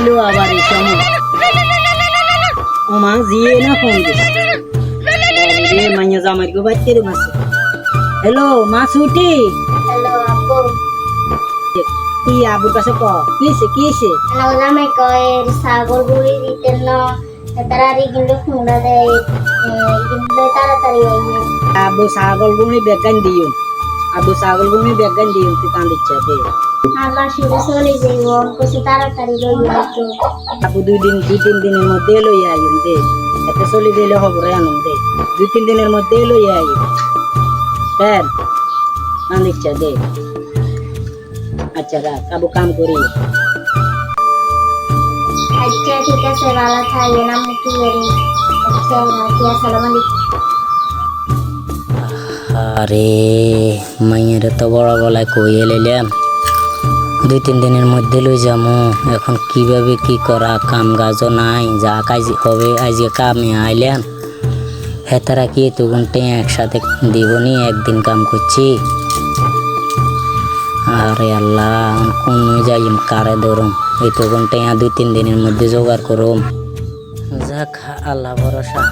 আইলো আবার এই সময় ও মা জিয়ে না ফোন দিছে রে মাইয়া জামাই গো বাইতে রে মাসে হ্যালো মা ছুটি হ্যালো আপু কি আবুর কাছে ক কিছে হ্যালো জামাই কয়ের সাগর গুড়ি দিতেন না তাড়াতাড়ি কিন্তু খুঁড়া দেয় কিন্তু তাড়াতাড়ি আইয়ে আবু ছাগল গুনি বেগান দিও তুই কান দিচ্ছে দে আল্লাহ শুরু চলে যাইব কিছু তাড়াতাড়ি লইয়া তো আবু দুই তিন দিনের মধ্যে লই আইম দে এত চলে দিলে হব রে আনন্দ দে 2-3 দিনের মধ্যে লই আইম কেন কান দিচ্ছে দে আচ্ছা রাখ আবু কাম করি আচ্ছা ঠিক আছে ভালো থাকবেন আমি কি করি আচ্ছা আসসালামু আলাইকুম আরে মাইয়ের তো বড় গলায় কইয়ে লেলাম 2-3 দিনের মধ্যে লই যামু এখন কিভাবে কি করা কাম কাজও নাই যা কাজ হবে আজকে কামে আইলাম হেতারা কি তো ঘন্টে একসাথে দিবনি একদিন কাম করছি আরে আল্লাহ কোন যাইম কারে ধরম এই তো ঘন্টে 2-3 দিনের মধ্যে জোগাড় করম যাক আল্লাহ ভরসা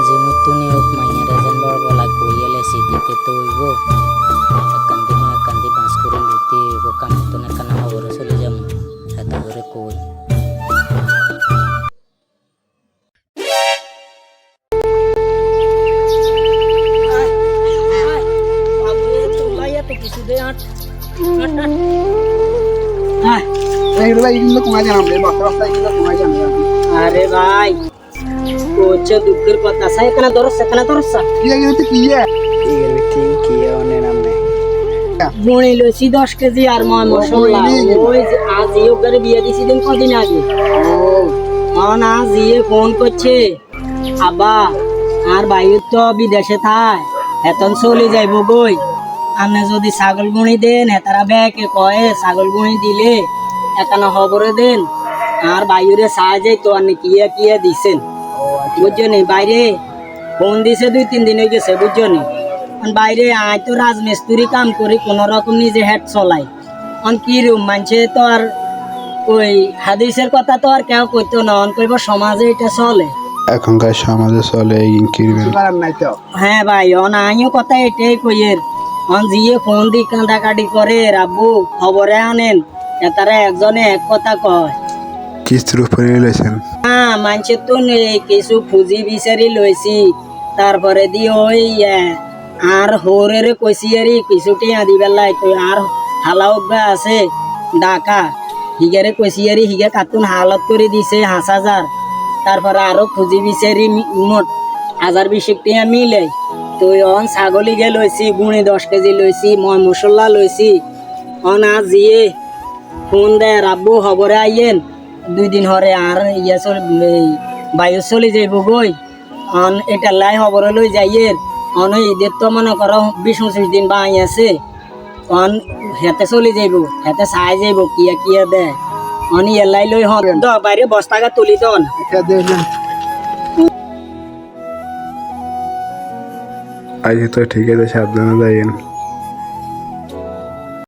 যে মৃত্যু নিয়োগ মাইয়ের এজন বড় গলা কইয়ে লেছি দিতে তো হইব একান্তি বাঁশ করে লুতে হইব কাম তো না কানা খবর চলে যাম এত করে কই আরে ভাই কোচ দুঃখের কথা সেখানে ধরছা বনে লইছি 10 কেজি আর মশলা ওই আজ ওকে বিয়ে দিছি দিন কদিন আগে না জিয়ে ফোন করছে আবা আর ভাই তো বিদেশে থায় এখন চলে যাইব গই আপনি যদি ছাগল গুঁড়ি দেন হেতারা ব্যাকে কয়ে ছাগল গুঁড়ি দিলে এখানে খবরে দেন আর বাইরে সাহায্যে তো আপনি কিয়া দিছেন বুঝছো নি বাইরে ফোন দিছে 2-3 দিন হয়ে গেছে বুঝছো নি বাইরে আয় তো রাজমিস্ত্রি কাম করি কোন রকম নিজে হেড চলাই কি রুম মানছে তো আর ওই হাদিসের কথা তো আর কেউ কইতো না কইব সমাজে এটা চলে এখনকার সমাজে চলে হ্যাঁ ভাই আমিও কথা এটাই কইয়ের জিয়ে ফোন দি কাঁদাকাটি করে রাব্বু খবরে আনেন তারা একজনে এক কথা কয় কিস্তির উপরে লইছেন হ্যাঁ মানছে তো নেই কিছু ফুজি বিচারি লইছি তারপরে দি ওই আর হোরের কইসিয়ারি কিছুটি আদি বেলায় তো আর হালাও আছে ডাকা হিগারে কইসিয়ারি হিগা কাতুন হালত করে দিছে 5,000 তারপরে আরো ফুজি বিচারি মোট 1,020 টাকা মিলে তো অন ছাগলি গে লইছি গুণে 10 কেজি লইছি মশলা লইছি অন আজ জিয়ে ফোন দেয় রাব্বু খবরে আইয়েন 2 দিন হরে আর ইয়ে বায়ু চলে যাইব গই অন এটা লাই খবরে লই যাইয়ের অন ঈদের তো মনে করো 20-25 দিন বাই আছে অন হেতে চলে যাইব হেতে চাই যাইব কিয়া দেয় অন এলাই লই হন বাইরে বস্তাকা তুলি দন আজ তো ঠিক আছে সাবধানে যাইয়েন